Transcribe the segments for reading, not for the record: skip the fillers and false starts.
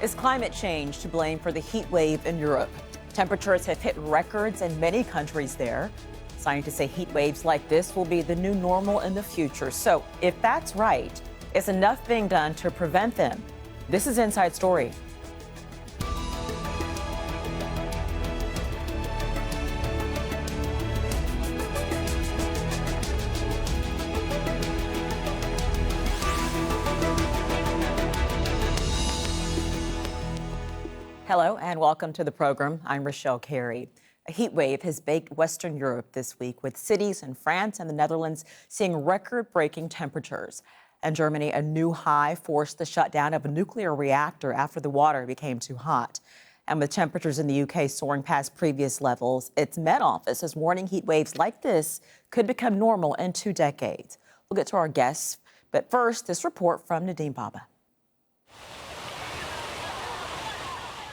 Is climate change to blame for the heat wave in Europe? Temperatures have hit records in many countries there. Scientists say heat waves like this will be the new normal in the future. So if that's right, is enough being done to prevent them? This is Inside Story. Hello and welcome to the program. I'm Richelle, Carey. A heat wave has baked Western Europe this week, with cities in France and the Netherlands seeing record-breaking temperatures. In Germany, a new high forced the shutdown of a nuclear reactor after the water became too hot. And with temperatures in the UK soaring past previous levels, its Met Office is warning heat waves like this could become normal in 2 decades. We'll get to our guests, but first, this report from Nadim Baba.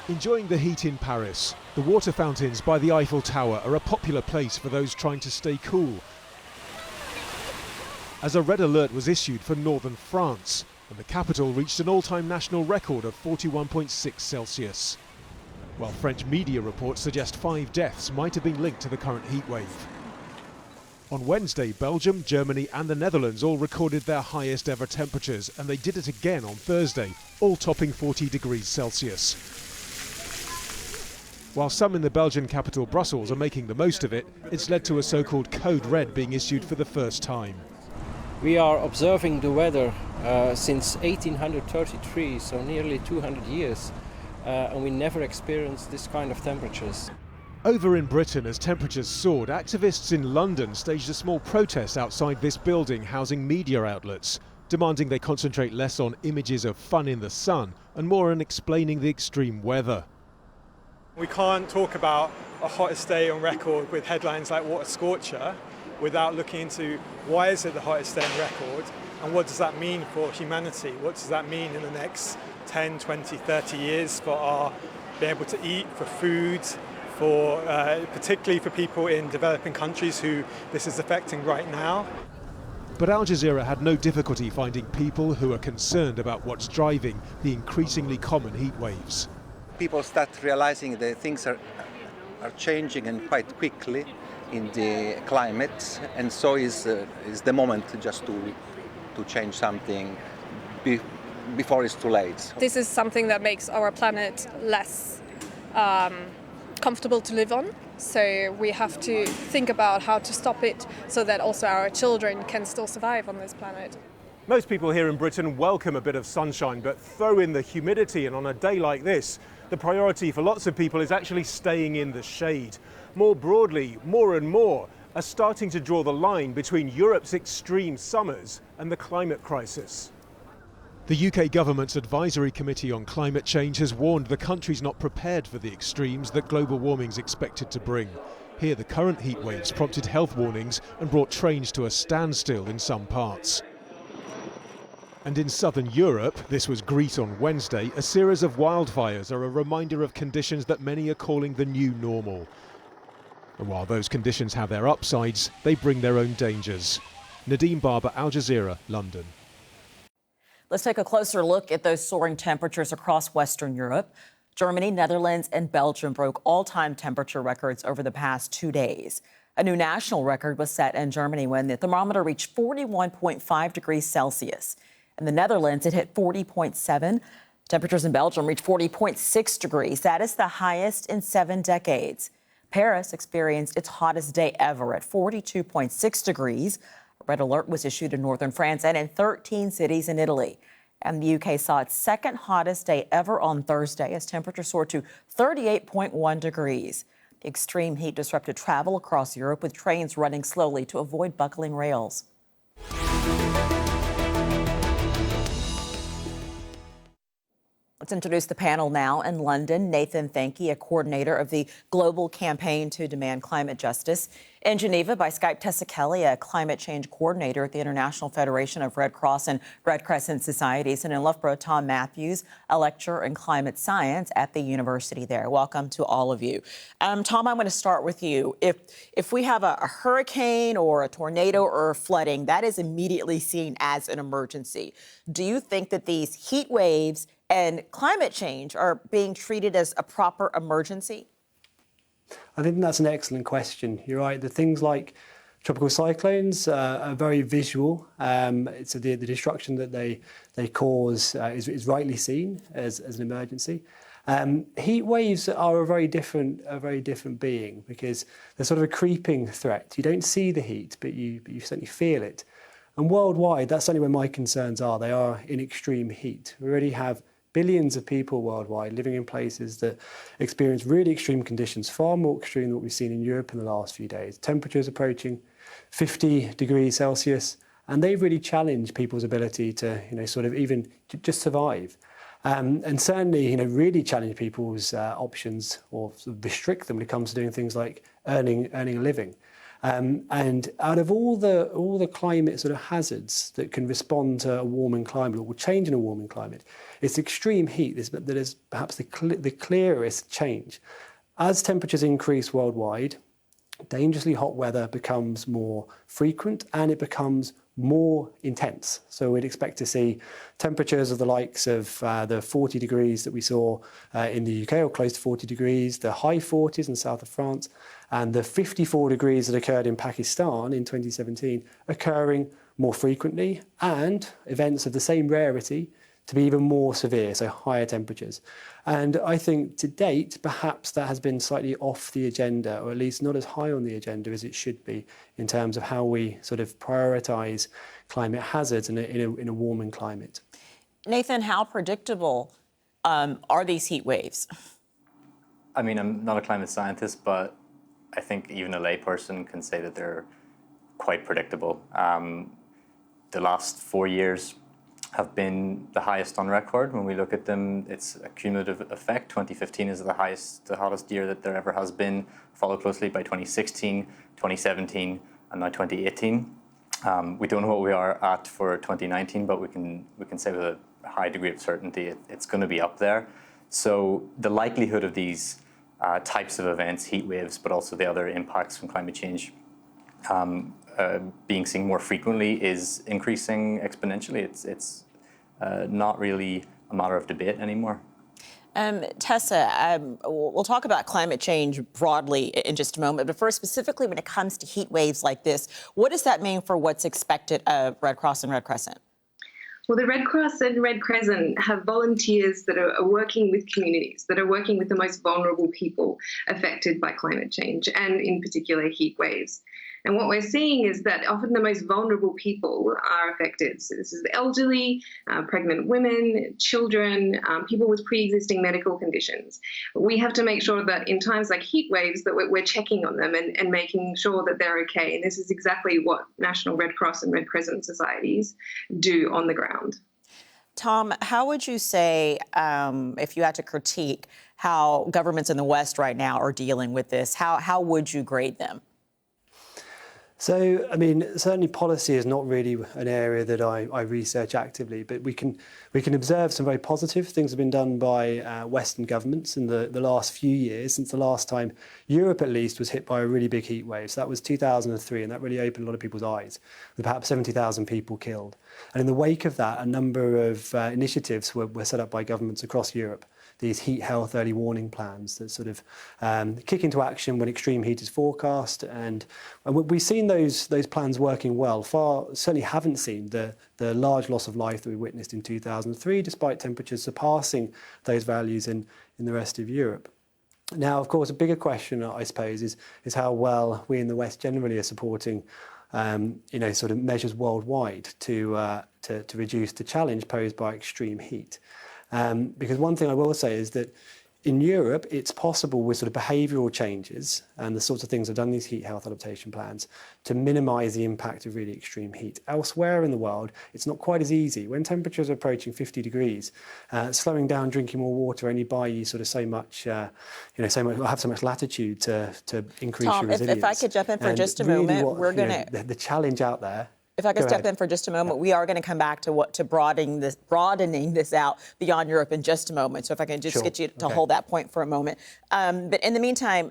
Enjoying the heat in Paris, the water fountains by the Eiffel Tower are a popular place for those trying to stay cool. As a red alert was issued for northern France, and the capital reached an all-time national record of 41.6 Celsius. While French media reports suggest 5 deaths might have been linked to the current heat wave. On Wednesday, Belgium, Germany and the Netherlands all recorded their highest ever temperatures, and they did it again on Thursday, all topping 40 degrees Celsius. While some in the Belgian capital Brussels are making the most of it, it's led to a so-called code red being issued for the first time. We are observing the weather since 1833, so nearly 200 years, and we never experienced this kind of temperatures. Over in Britain, as temperatures soared, activists in London staged a small protest outside this building housing media outlets, demanding they concentrate less on images of fun in the sun and more on explaining the extreme weather. We can't talk about a hottest day on record with headlines like "What a Scorcher" without looking into why is it the hottest day on record and what does that mean for humanity? What does that mean in the next 10, 20, 30 years for our being able to eat, for food, for particularly for people in developing countries who this is affecting right now. But Al Jazeera had no difficulty finding people who are concerned about what's driving the increasingly common heat waves. People start realizing that things are changing and quite quickly in the climate, and so is the moment just to change something before it's too late. This is something that makes our planet less comfortable to live on, so we have to think about how to stop it so that also our children can still survive on this planet. Most people here in Britain welcome a bit of sunshine, but throw in the humidity, and on a day like this, the priority for lots of people is actually staying in the shade. More broadly, more and more are starting to draw the line between Europe's extreme summers and the climate crisis. The UK government's Advisory Committee on Climate Change has warned the country's not prepared for the extremes that global warming's expected to bring. Here, the current heat waves prompted health warnings and brought trains to a standstill in some parts. And in southern Europe, this was Greece on Wednesday, a series of wildfires are a reminder of conditions that many are calling the new normal. And while those conditions have their upsides, they bring their own dangers. Nadim Baba, Al Jazeera, London. Let's take a closer look at those soaring temperatures across Western Europe. Germany, Netherlands and Belgium broke all-time temperature records over the past 2 days. A new national record was set in Germany when the thermometer reached 41.5 degrees Celsius. In the Netherlands, it hit 40.7. Temperatures in Belgium reached 40.6 degrees. That is the highest in 7 decades. Paris experienced its hottest day ever at 42.6 degrees. A red alert was issued in northern France and in 13 cities in Italy. And the UK saw its second hottest day ever on Thursday as temperatures soared to 38.1 degrees. The extreme heat disrupted travel across Europe, with trains running slowly to avoid buckling rails. Let's introduce the panel now. In London, Nathan Thanki, a coordinator of the global campaign to demand climate justice. In Geneva, by Skype, Tessa, a climate change coordinator at the International Federation of Red Cross and Red Crescent Societies. And in Loughborough, Tom Matthews, a lecturer in climate science at the university there. Welcome to all of you. Tom, I'm going to start with you. If we have a hurricane or a tornado or flooding, that is immediately seen as an emergency. Do you think that these heat waves and climate change are being treated as a proper emergency? I think that's an excellent question. You're right. The things like tropical cyclones are very visual. So the destruction that they cause is rightly seen as an emergency. Heat waves are a very different being, because they're sort of a creeping threat. You don't see the heat, but you certainly feel it. And worldwide, that's certainly where my concerns are. They are in extreme heat. We already have billions of people worldwide living in places that experience really extreme conditions, far more extreme than what we've seen in Europe in the last few days. Temperatures approaching 50 degrees Celsius, and they've really challenged people's ability to, sort of even just survive. And certainly, really challenge people's options, or sort of restrict them when it comes to doing things like earning a living. And out of all the climate sort of hazards that can respond to a warming climate, or will change in a warming climate, it's extreme heat that is perhaps the clearest change. As temperatures increase worldwide, dangerously hot weather becomes more frequent and it becomes more intense. So we'd expect to see temperatures of the likes of the 40 degrees that we saw in the UK, or close to 40 degrees, the high 40s in south of France, and the 54 degrees that occurred in Pakistan in 2017 occurring more frequently, and events of the same rarity to be even more severe, so higher temperatures. And I think to date, perhaps that has been slightly off the agenda, or at least not as high on the agenda as it should be, in terms of how we sort of prioritise climate hazards in a warming climate. Nathan, how predictable are these heat waves? I mean, I'm not a climate scientist, but I think even a layperson can say that they're quite predictable. The last 4 years have been the highest on record. When we look at them, it's a cumulative effect. 2015 is the hottest year that there ever has been, followed closely by 2016, 2017, and now 2018. We don't know what we are at for 2019, but we can say with a high degree of certainty it's going to be up there. So the likelihood of these types of events, heat waves, but also the other impacts from climate change, being seen more frequently is increasing exponentially. It's not really a matter of debate anymore. Tessa, we'll talk about climate change broadly in just a moment, but first, specifically when it comes to heat waves like this, what does that mean for what's expected of Red Cross and Red Crescent? Well, the Red Cross and Red Crescent have volunteers that are working with communities, that are working with the most vulnerable people affected by climate change, and in particular heat waves. And what we're seeing is that often the most vulnerable people are affected. So this is the elderly, pregnant women, children, people with pre-existing medical conditions. We have to make sure that in times like heat waves that we're checking on them and making sure that they're okay. And this is exactly what National Red Cross and Red Crescent societies do on the ground. Tom, how would you say, if you had to critique how governments in the West right now are dealing with this, how would you grade them? So, I mean, certainly policy is not really an area that I research actively, but we can observe some very positive things have been done by Western governments in the last few years, since the last time Europe at least was hit by a really big heat wave. So that was 2003, and that really opened a lot of people's eyes, with perhaps 70,000 people killed. And in the wake of that, a number of initiatives were set up by governments across Europe. These heat health early warning plans that sort of kick into action when extreme heat is forecast. And we've seen those plans working well. Certainly haven't seen the large loss of life that we witnessed in 2003, despite temperatures surpassing those values in the rest of Europe. Now, of course, a bigger question, I suppose, is how well we in the West generally are supporting sort of measures worldwide to reduce the challenge posed by extreme heat. Because one thing I will say is that in Europe, it's possible with sort of behavioural changes and the sorts of things that have done these heat health adaptation plans to minimise the impact of really extreme heat. Elsewhere in the world, it's not quite as easy. When temperatures are approaching 50 degrees, slowing down drinking more water only buy you sort of so much latitude to increase Tom, your resilience. if I could jump in for just a really moment, we're going to... The challenge out there... If I could step in for just a moment, we are going to come back to broadening this out beyond Europe in just a moment. So if I can just get you to hold that point for a moment. But in the meantime,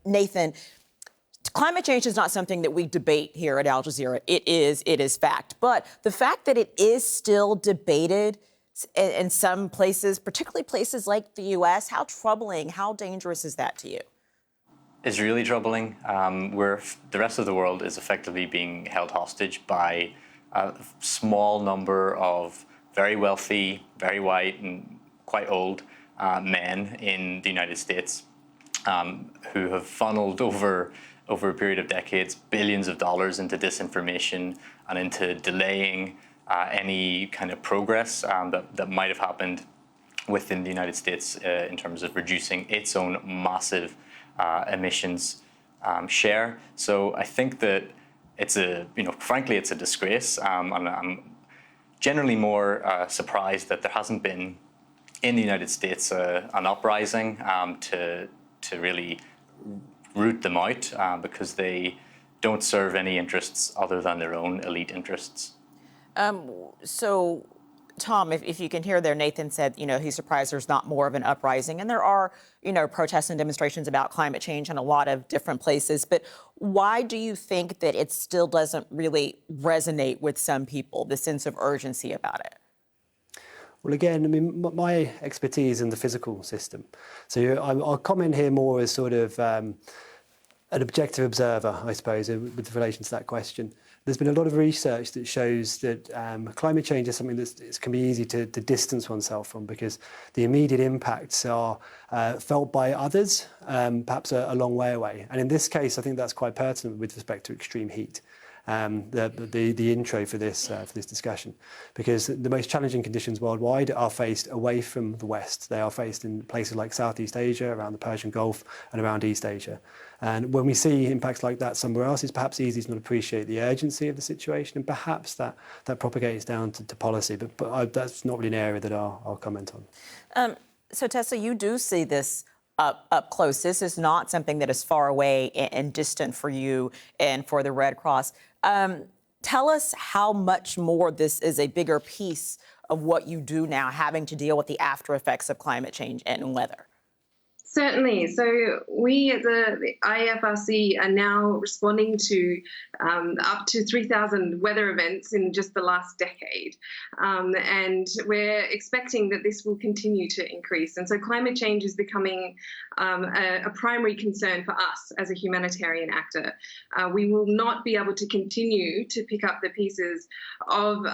Nathan, climate change is not something that we debate here at Al Jazeera. It is fact. But the fact that it is still debated in some places, particularly places like the U.S.? How troubling, how dangerous is that to you? It's really troubling. Where the rest of the world is effectively being held hostage by a small number of very wealthy, very white, and quite old men in the United States who have funneled over a period of decades billions of dollars into disinformation and into delaying any kind of progress that might have happened within the United States in terms of reducing its own massive emissions share. So I think that it's frankly, it's a disgrace. And I'm generally more surprised that there hasn't been in the United States an uprising to really root them out because they don't serve any interests other than their own elite interests. So, Tom, if you can hear there, Nathan said, he's surprised there's not more of an uprising. And there are, protests and demonstrations about climate change in a lot of different places. But why do you think that it still doesn't really resonate with some people, the sense of urgency about it? Well, again, I mean, my expertise in the physical system. So I'll comment here more as sort of an objective observer, I suppose, with relation to that question. There's been a lot of research that shows that climate change is something that can be easy to distance oneself from because the immediate impacts are felt by others, perhaps a long way away. And in this case, I think that's quite pertinent with respect to extreme heat. The intro for this discussion, because the most challenging conditions worldwide are faced away from the West. They are faced in places like Southeast Asia, around the Persian Gulf, and around East Asia. And when we see impacts like that somewhere else, it's perhaps easy to not appreciate the urgency of the situation, and perhaps that propagates down to policy. But that's not really an area that I'll comment on. So, Tessa, you do see this up close. This is not something that is far away and distant for you and for the Red Cross. Tell us how much more this is a bigger piece of what you do now, having to deal with the after effects of climate change and weather. Certainly. So we at the IFRC are now responding to up to 3,000 weather events in just the last decade. And we're expecting that this will continue to increase. And so climate change is becoming a primary concern for us as a humanitarian actor. We will not be able to continue to pick up the pieces of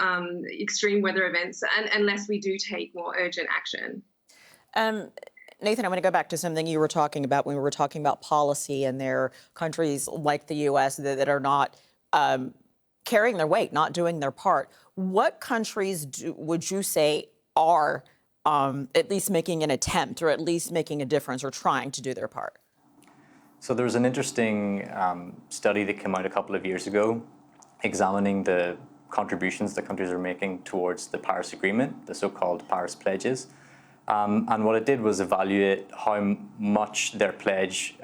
extreme weather events unless we do take more urgent action. Nathan, I want to go back to something you were talking about when we were talking about policy, and there are countries like the U.S. that are not carrying their weight, not doing their part. What countries would you say are at least making an attempt or at least making a difference or trying to do their part? So there was an interesting study that came out a couple of years ago examining the contributions that countries are making towards the Paris Agreement, the so-called Paris Pledges. And what it did was evaluate how much their pledge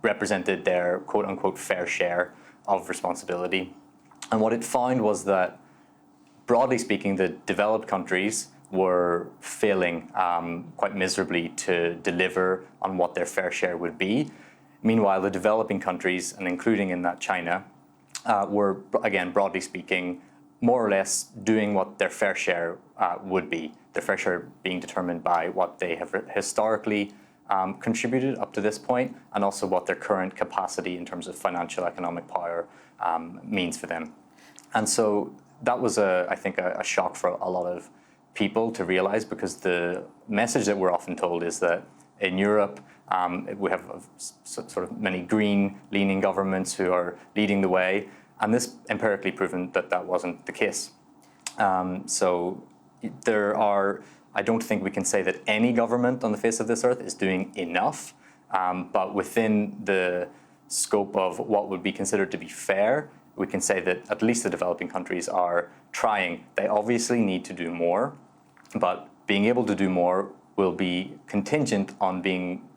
represented their quote-unquote fair share of responsibility. And what it found was that, broadly speaking, the developed countries were failing quite miserably to deliver on what their fair share would be. Meanwhile, the developing countries, and including in that China, were, again, broadly speaking, more or less doing what their fair share would be, their fair share being determined by what they have historically contributed up to this point, and also what their current capacity in terms of financial economic power means for them. And so that was, I think, a shock for a lot of people to realize, because the message that we're often told is that in Europe, we have sort of many green-leaning governments who are leading the way, and this empirically proven that that wasn't the case. So there are, I don't think we can say that any government on the face of this earth is doing enough, but within the scope of what would be considered to be fair, we can say that at least the developing countries are trying. They obviously need to do more, but being able to do more will be contingent on being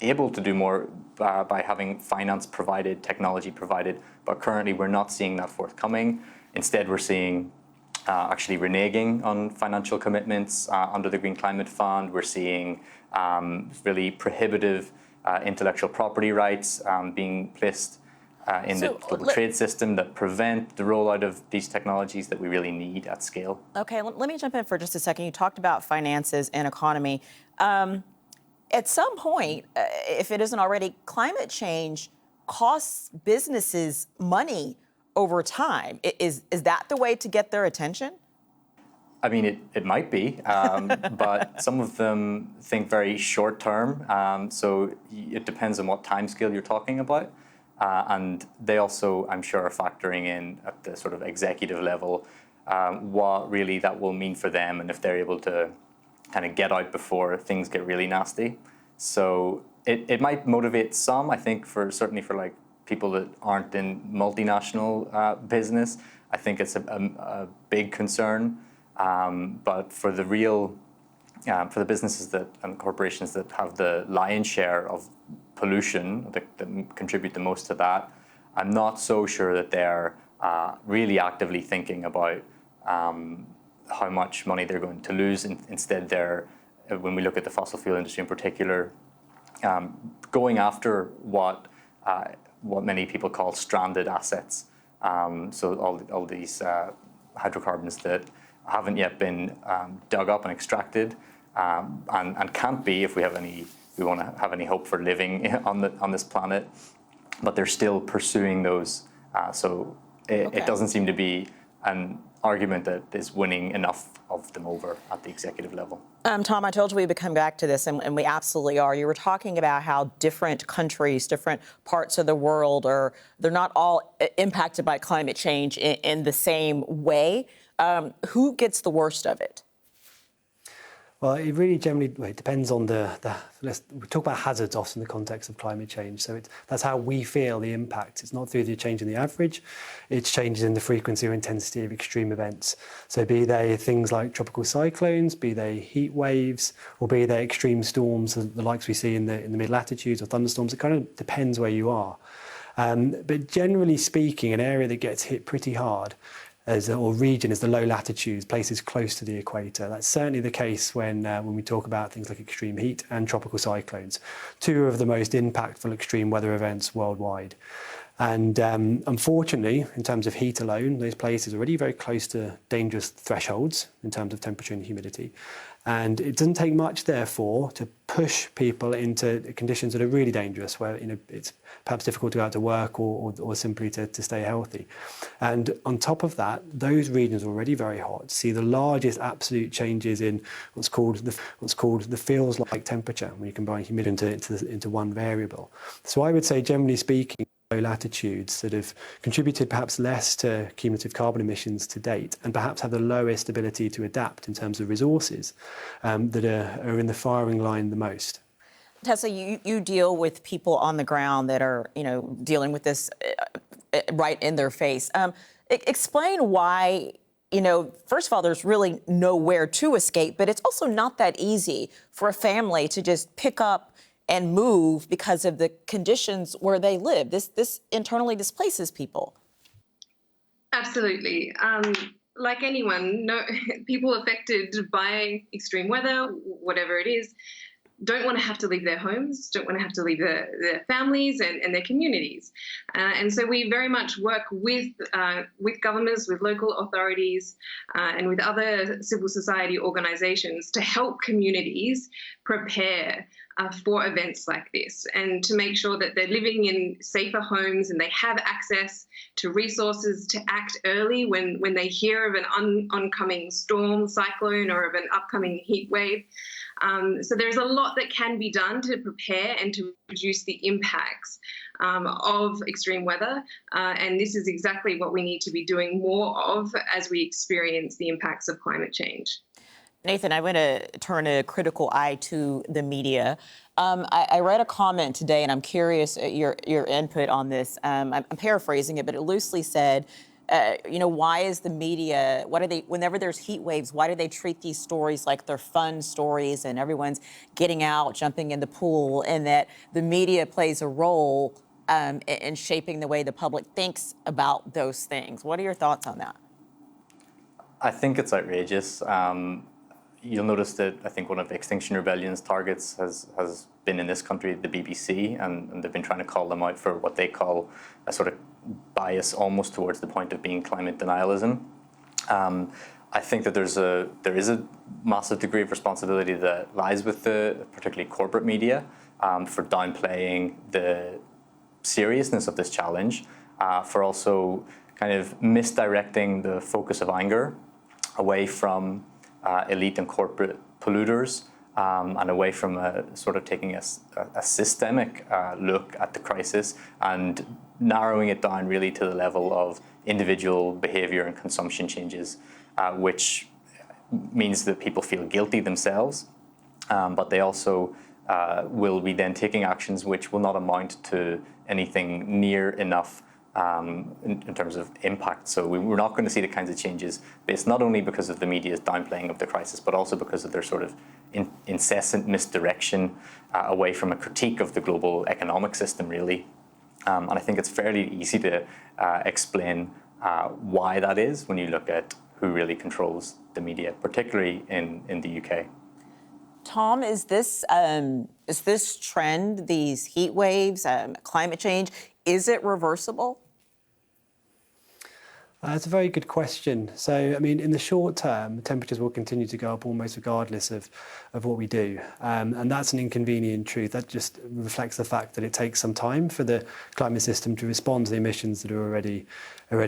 able to do more by having finance provided, technology provided, but currently we're not seeing that forthcoming. Instead, we're seeing actually reneging on financial commitments under the Green Climate Fund. We're seeing really prohibitive intellectual property rights being placed in the global trade system that prevent the rollout of these technologies that we really need at scale. Okay, let me jump in for just a second. You talked about finances and economy. At some point, if it isn't already, climate change costs businesses money over time. Is that the way to get their attention? I mean, it might be, but some of them think very short term. So it depends on what timescale you're talking about. And they also, I'm sure, are factoring in at the sort of executive level what really that will mean for them and if they're able to kind of get out before things get really nasty. So it might motivate some, I think, certainly for like people that aren't in multinational business. I think it's a big concern. But for the for the businesses and corporations that have the lion's share of pollution, that contribute the most to that, I'm not so sure that they're really actively thinking about how much money they're going to lose. Instead, when we look at the fossil fuel industry in particular, going after what many people call stranded assets. So all these hydrocarbons that haven't yet been dug up and extracted, and can't be if we want to have any hope for living on this planet. But they're still pursuing those. So it doesn't seem to be an argument that is winning enough of them over at the executive level. Tom, I told you we would come back to this, and we absolutely are. You were talking about how different countries, different parts of the world they're not all impacted by climate change in the same way. Who gets the worst of it? Well, it really generally depends on we talk about hazards often in the context of climate change. So that's how we feel the impact. It's not through the change in the average, it's changes in the frequency or intensity of extreme events. So be they things like tropical cyclones, be they heat waves, or be they extreme storms, the likes we see in the mid-latitudes or thunderstorms. It kind of depends where you are. But generally speaking, an area that gets hit pretty hard or region is the low latitudes, places close to the equator. That's certainly the case when we talk about things like extreme heat and tropical cyclones, two of the most impactful extreme weather events worldwide. And unfortunately, in terms of heat alone, those places are already very close to dangerous thresholds in terms of temperature and humidity. And it doesn't take much, therefore, to push people into conditions that are really dangerous, where it's perhaps difficult to go out to work or simply to stay healthy. And on top of that, those regions are already very hot see the largest absolute changes in what's called the feels-like temperature, when you combine humidity into one variable. So I would say, generally speaking, low latitudes that have contributed perhaps less to cumulative carbon emissions to date, and perhaps have the lowest ability to adapt in terms of resources, that are in the firing line the most. Tessa, you deal with people on the ground that are, dealing with this right in their face. Explain why, first of all, there's really nowhere to escape, but it's also not that easy for a family to just pick up and move because of the conditions where they live. This internally displaces people. Absolutely. Like anyone, people affected by extreme weather, whatever it is, don't want to have to leave their homes, don't want to have to leave their families and their communities. And so we very much work with governments, with local authorities, and with other civil society organisations to help communities prepare for events like this, and to make sure that they're living in safer homes and they have access to resources to act early when they hear of an oncoming storm, cyclone, or of an upcoming heat wave. So there's a lot that can be done to prepare and to reduce the impacts of extreme weather. And this is exactly what we need to be doing more of as we experience the impacts of climate change. Nathan, I want to turn a critical eye to the media. I read a comment today, and I'm curious your input on this. I'm paraphrasing it, but it loosely said, why is the media, whenever there's heat waves, why do they treat these stories like they're fun stories and everyone's getting out, jumping in the pool, and that the media plays a role in shaping the way the public thinks about those things? What are your thoughts on that? I think it's outrageous. you'll notice that I think one of Extinction Rebellion's targets has been in this country, the BBC, and they've been trying to call them out for what they call a sort of bias almost towards the point of being climate denialism. I think that there is a massive degree of responsibility that lies with the particularly corporate media for downplaying the seriousness of this challenge, for also kind of misdirecting the focus of anger away from elite and corporate polluters and away from sort of taking a systemic look at the crisis and narrowing it down really to the level of individual behavior and consumption changes, which means that people feel guilty themselves, but they also will be then taking actions which will not amount to anything near enough in terms of impact. So we're not going to see the kinds of changes based not only because of the media's downplaying of the crisis, but also because of their sort of incessant misdirection away from a critique of the global economic system, really. And I think it's fairly easy to explain why that is when you look at who really controls the media, particularly in the UK. Tom, is this trend, these heat waves, climate change, is it reversible? That's a very good question. So, I mean, in the short term, temperatures will continue to go up almost regardless of what we do. And that's an inconvenient truth. That just reflects the fact that it takes some time for the climate system to respond to the emissions that are already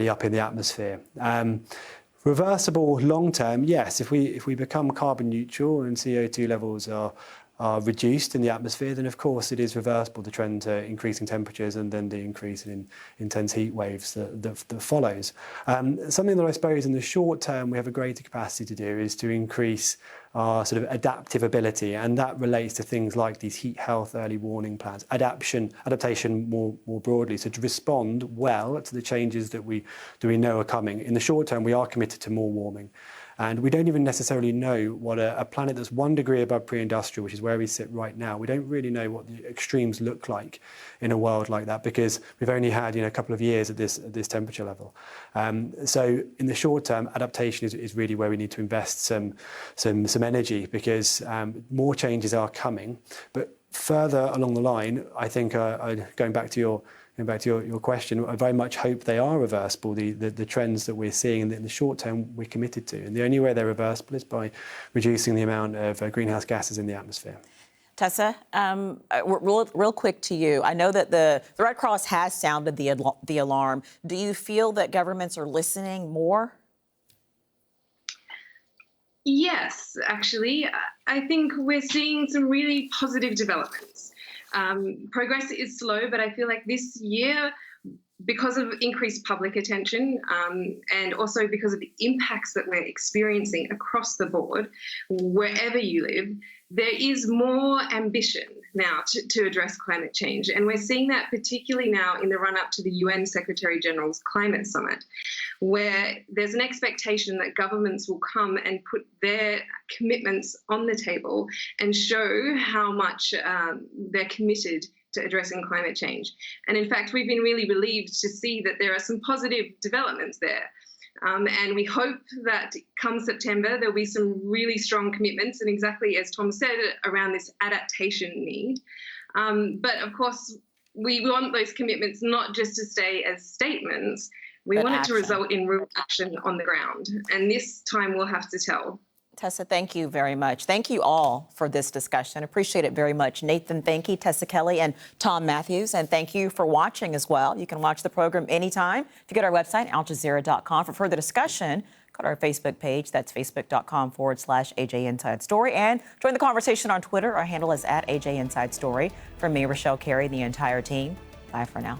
up in the atmosphere. Reversible long term, yes. If we become carbon neutral and CO2 levels are reduced in the atmosphere, then of course it is reversible, the trend to increasing temperatures and then the increase in intense heat waves that follows. Something that I suppose in the short term we have a greater capacity to do is to increase our sort of adaptive ability, and that relates to things like these heat health early warning plans, adaptation more broadly, so to respond well to the changes that we know are coming. In the short term, we are committed to more warming. And we don't even necessarily know what a planet that's 1 degree above pre-industrial, which is where we sit right now, we don't really know what the extremes look like in a world like that, because we've only had a couple of years at this temperature level. So in the short term, adaptation is really where we need to invest some energy, because more changes are coming. But further along the line, I think going back to your question, I very much hope they are reversible, the trends that we're seeing in the short term we're committed to. And the only way they're reversible is by reducing the amount of greenhouse gases in the atmosphere. Tessa, real quick to you. I know that the Red Cross has sounded the alarm. Do you feel that governments are listening more? Yes, actually. I think we're seeing some really positive developments. Progress is slow, but I feel like this year, because of increased public attention and also because of the impacts that we're experiencing across the board, wherever you live, there is more ambition now to address climate change. And we're seeing that particularly now in the run-up to the UN Secretary General's Climate Summit, where there's an expectation that governments will come and put their commitments on the table and show how much they're committed to addressing climate change. And in fact, we've been really relieved to see that there are some positive developments there. And we hope that come September, there'll be some really strong commitments, and exactly as Tom said, around this adaptation need. But of course, we want those commitments not just to stay as statements, we want it to result in real action on the ground. And this time we'll have to tell. Tessa, thank you very much. Thank you all for this discussion. Appreciate it very much. Nathan, Thanki, Tessa Kelly, and Tom Matthews. And thank you for watching as well. You can watch the program anytime. If you go to our website, aljazeera.com. For further discussion, go to our Facebook page. That's facebook.com/AJ Inside Story. And join the conversation on Twitter. Our handle is @AJ Inside Story. From me, Richelle, Carey, the entire team. Bye for now.